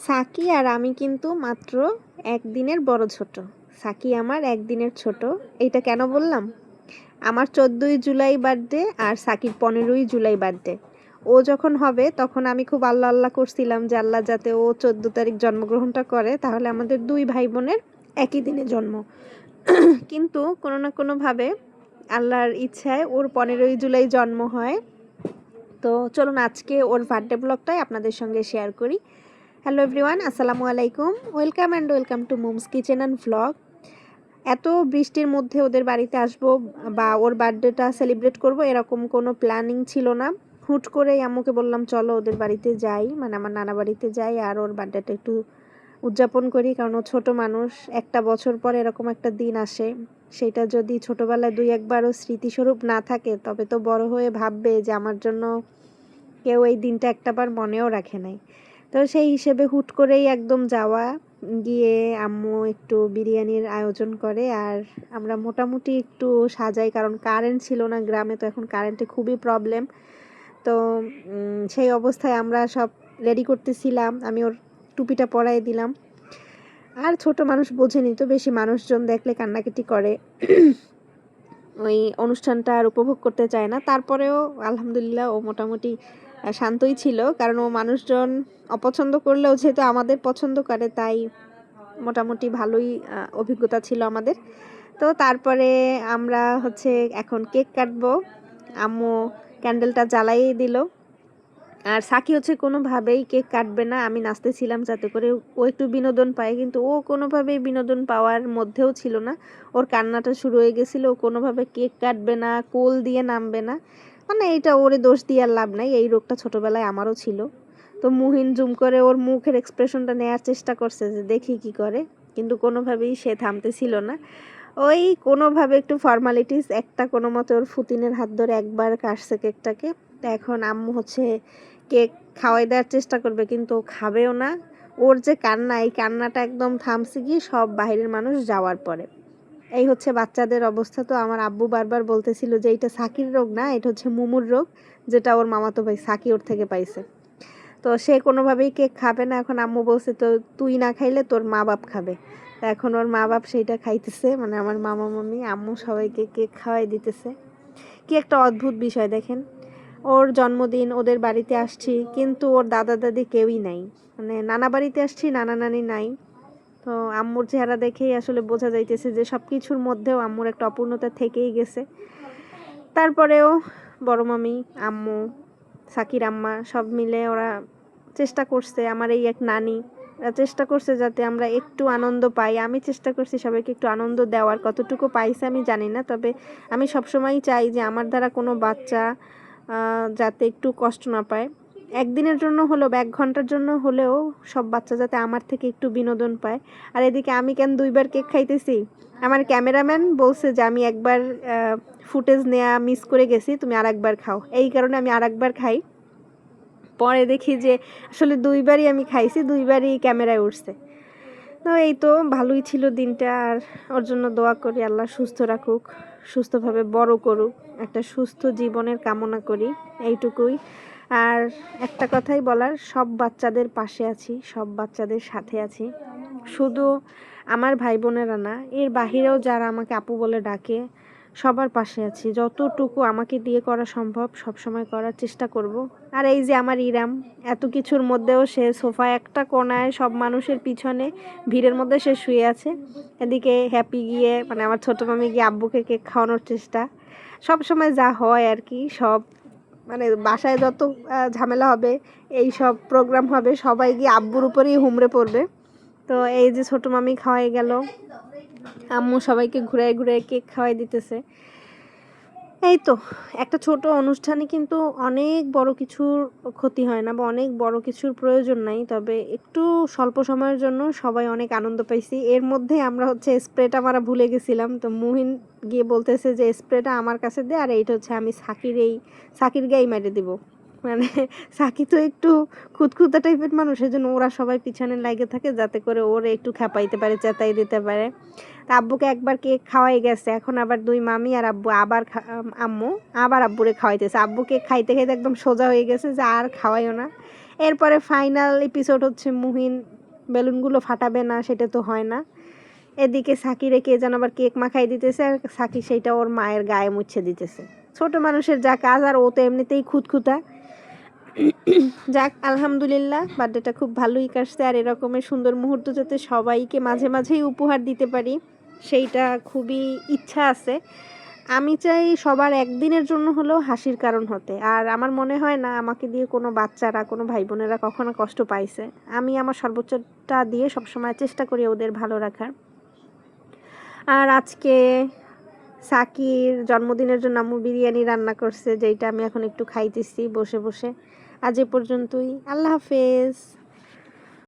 Psaki আর আমি কিন্তু মাত্র একদিনের বড় ছোট। সাকি আমার একদিনের ছোট। এইটা কেন বললাম? আমার 14ই জুলাই বার্থডে আর সাকির 15ই জুলাই বার্থডে। ও যখন হবে তখন আমি খুব আল্লাহ আল্লাহ করছিলাম যে আল্লাহ যাতে ও 14 তারিখ জন্মগ্রহণটা করে, তাহলে আমাদের দুই ভাই বোনের একই দিনে জন্ম। কিন্তু কোনো না কোনোভাবে আল্লাহর ইচ্ছায় ওর 15ই জুলাই জন্ম হয়। তো চলুন আজকে ওর বার্থডে ব্লগটাই আপনাদের সঙ্গে শেয়ার করি। হ্যালো এভরিওয়ান, আসসালামু আলাইকুম। Welcome to moms kitchen and vlog. এত বৃষ্টির মধ্যে ওদের বাড়িতে আসবো বা ওর বার্থডেটা সেলিব্রেট করব এরকম কোনো প্ল্যানিং ছিল না। হুট করেই আম্মুকে বললাম চলো ওদের বাড়িতে যাই, মানে আমার নানা বাড়িতে যাই আর ওর বার্থডেটা একটু উদযাপন করি, কারণ ও ছোটো মানুষ। একটা বছর পর এরকম একটা দিন আসে, সেটা যদি ছোটোবেলায় দুই একবারও স্মৃতিস্বরূপ না থাকে তবে তো বড় হয়ে ভাববে যে আমার জন্য কেউ এই দিনটা একটাবার মনেও রাখে নাই। তো সেই হিসেবে হুট করেই একদম যাওয়া, গিয়ে আম্মু একটু বিরিয়ানির আয়োজন করে আর আমরা মোটামুটি একটু সাজাই, কারণ কারেন্ট ছিল না গ্রামে, তো এখন কারেন্টে খুবই প্রবলেম। তো সেই অবস্থায় আমরা সব রেডি করতেছিলাম, আমি ওর টুপিটা পরাই দিলাম। আর ছোট মানুষ বোঝেনি তো, বেশি মানুষজন দেখলে কান্নাকাটি করে, ওই অনুষ্ঠানটা আর উপভোগ করতে চায় না। তারপরেও আলহামদুলিল্লাহ ও মোটামুটি শান্তই ছিল, কারণ ও মানুষজন অপছন্দ করলেও যেহেতু আমাদের পছন্দ করে, তাই মোটামুটি ভালোই অভিজ্ঞতা ছিল আমাদের। তো তারপরে আমরা এখন কেক কাটবো। আম্মু ক্যান্ডেলটা জ্বালাই দিল আর সাকি কোনোভাবেই কেক কাটবে না। আমি নাচতেছিলাম যাতে করে ও একটু বিনোদন পায়, কিন্তু ও কোনোভাবেই বিনোদন পাওয়ার মধ্যেও ছিল না। ওর কান্নাটা শুরু হয়ে গেছিলো, ও কোনোভাবে কেক কাটবে না, কোল দিয়ে নামবে না। মানে এইটা ওরে দোষ দিয়ে আর লাভ নাই, এই রোগটা ছোটোবেলায় আমারও ছিল। তো মুহিন জুম করে ওর মুখের এক্সপ্রেশনটা নেওয়ার চেষ্টা করছে যে দেখি কি করে, কিন্তু কোনোভাবেই সে থামতেছিল না। ওই কোনোভাবে একটু ফর্মালিটিস একটা কোনো মতে ওর ফুতিনের হাত ধরে একবার কাটছে কেকটাকে। তো এখন আম্মু কেক খাওয়াই দেওয়ার চেষ্টা করবে, কিন্তু ও খাবেও না। ওর যে কান্না, এই কান্নাটা একদম থামছে গিয়ে সব বাইরের মানুষ যাওয়ার পরে। এই বাচ্চাদের অবস্থা। তো আমার আব্বু বারবার বলতেছিল যে এটা সাকির রোগ না, এটা হচ্ছে মুমুর রোগ, যেটা ওর মামাতো ভাই সাকি ওর থেকে পাইছে। তো সে কোনোভাবেই কেক খাবে না। এখন আম্মু বলছে তো তুই না খাইলে তোর মা বাপ খাবে। তা এখন ওর মা বাপ সেইটা খাইতেছে, মানে আমার মামা মামি আম্মু সবাইকে কেক খাওয়াই দিতেছে। কি একটা অদ্ভুত বিষয় দেখেন, ওর জন্মদিন, ওদের বাড়িতে আসছি, কিন্তু ওর দাদা দাদি কেউই নাই। মানে নানা বাড়িতে আসছি, নানা নানি নাই। তো আম্মুর চেহারা দেখেই আসলে বোঝা যাইতেছে যে সব কিছুর মধ্যেও আম্মুর একটা অপূর্ণতা থেকেই গেছে। তারপরেও বড় মামি, আম্মু, সাকির আম্মা সব মিলে ওরা চেষ্টা করছে, আমার এই এক নানি চেষ্টা করছে যাতে আমরা একটু আনন্দ পাই। আমি চেষ্টা করছি সবাইকে একটু আনন্দ দেওয়ার, কতটুকু পাইছে আমি জানি না, তবে আমি সবসময়ই চাই যে আমার দ্বারা কোনো বাচ্চা যাতে একটু কষ্ট না পায়। একদিনের জন্য হলেও বা 1 ঘন্টার জন্য হলেও সব বাচ্চা যাতে আমার থেকে একটু বিনোদন পায়। আর এদিকে আমি কেন 2বার কেক খাইতেছি? আমার ক্যামেরাম্যান বলছে যে আমি একবার ফুটেজ নেওয়া মিস করে গেছি, তুমি আরেকবার খাও। এই কারণে আমি আরেকবার খাই। পরে দেখি যে আসলে 2বারই আমি খাইছি, 2বারই ক্যামেরায় উঠছে। তো এই তো ভালোই ছিল দিনটা। আর ওর জন্য দোয়া করি আল্লাহ সুস্থ রাখুক, সুস্থভাবে বড় করুক, একটা সুস্থ জীবনের কামনা করি, এইটুকুই। আর একটা কথাই বলার, সব বাচ্চাদের পাশে আছি, সব বাচ্চাদের সাথে আছি। শুধু আমার ভাই বোনেরা না, এর বাহিরেও যারা আমাকে আপু বলে ডাকে, সবার পাশে আছি। যতটুকু আমাকে দিয়ে করা সম্ভব সবসময় করার চেষ্টা করব। আর এই যে আমার ইরাম, এত কিছুর মধ্যেও সে সোফায় একটা কোণায় সব মানুষের পিছনে ভিড়ের মধ্যে সে শুয়ে আছে। এদিকে হ্যাপি গিয়ে, মানে আমার ছোটো মামি গিয়ে আব্বুকে কেক খাওয়ানোর চেষ্টা। সব সময় যা হয় আর কি, সব মানে বাসায় যত ঝামেলা হবে, এই সব প্রোগ্রাম হবে, সবাই গিয়ে আব্বুর উপরেই হুমড়ে পড়বে। তো এই যে ছোটো মামি খাওয়াই গেল, আম্মু সবাইকে ঘুরে ঘুরে কেক খাওয়াই দিতেছে। এই তো একটা ছোট অনুষ্ঠানে কিন্তু অনেক বড় কিছুর ক্ষতি হয় না বা অনেক বড় কিছুর প্রয়োজন নাই, তবে একটু স্বল্প সময়ের জন্য সবাই অনেক আনন্দ পাইছি। এর মধ্যে আমরা স্প্রেটা মারা ভুলে গেছিলাম। তো মুহিন গিয়ে বলতেছে যে স্প্রেটা আমার কাছে দে, আর এইটা আমি সাকির গায়ে মেরে দিব। মানে সাকি তো একটু খুঁতখুঁতা টাইপের মানুষ, সেজন্য ওরা সবাই পিছনে লাগে থাকে যাতে করে ওরে একটু খেপাইতে পারে, চেতাই দিতে পারে। তা আব্বুকে একবার কেক খাওয়াই গেছে, এখন আবার 2 মামি আর আব্বু আবার আম্মু আবার আব্বুরে খাওয়াইতেছে। আব্বু কেক খাইতে খাইতে একদম সোজা হয়ে গেছে যে আর খাওয়াইও না। এরপরে ফাইনাল এপিসোড হচ্ছে মুহিন বেলুনগুলো ফাটাবে না, সেটা তো হয় না। এদিকে সাকিরে কে যেন আবার কেক মাখাই দিতেছে, আর সাকি সেইটা ওর মায়ের গায়ে মুছে দিতেছে। ছোট মানুষের যা কাজ, আর ও তো এমনিতেই খুঁতখুঁতা। যাক, আলহামদুলিল্লাহ বার্থডেটা খুব ভালোই কাটছে। আর এরকমের সুন্দর মুহূর্ত যাতে সবাইকে মাঝে মাঝেই উপহার দিতে পারি, সেইটা খুবই ইচ্ছা আছে। আমি চাই সবার একদিনের জন্য হলেও হাসির কারণ হতে। আর আমার মনে হয় না আমাকে দিয়ে কোনো বাচ্চারা, কোনো ভাই বোনেরা কখনো কষ্ট পাইছে। আমি আমার সর্বোচ্চটা দিয়ে সবসময় চেষ্টা করি ওদের ভালো রাখার। আর আজকে সাকির জন্মদিনের জন্য আম্মু বিরিয়ানি রান্না করছে, যেটা আমি এখন একটু খাইতেছি বসে বসে। আজ এ পর্যন্তই, আল্লাহ হাফেজ।